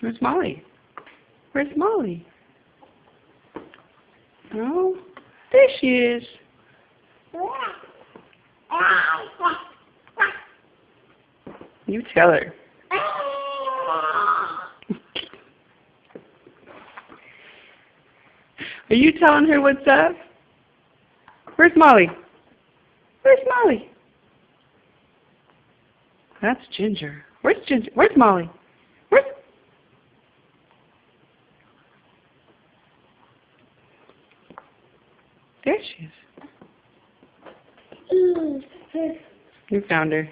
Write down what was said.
Where's Molly? Where's Molly? Oh, there she is. You tell her. Are you telling her what's up? Where's Molly? Where's Molly? That's Ginger. Where's Ginger? Where's Molly? Where's... There she is. You found her.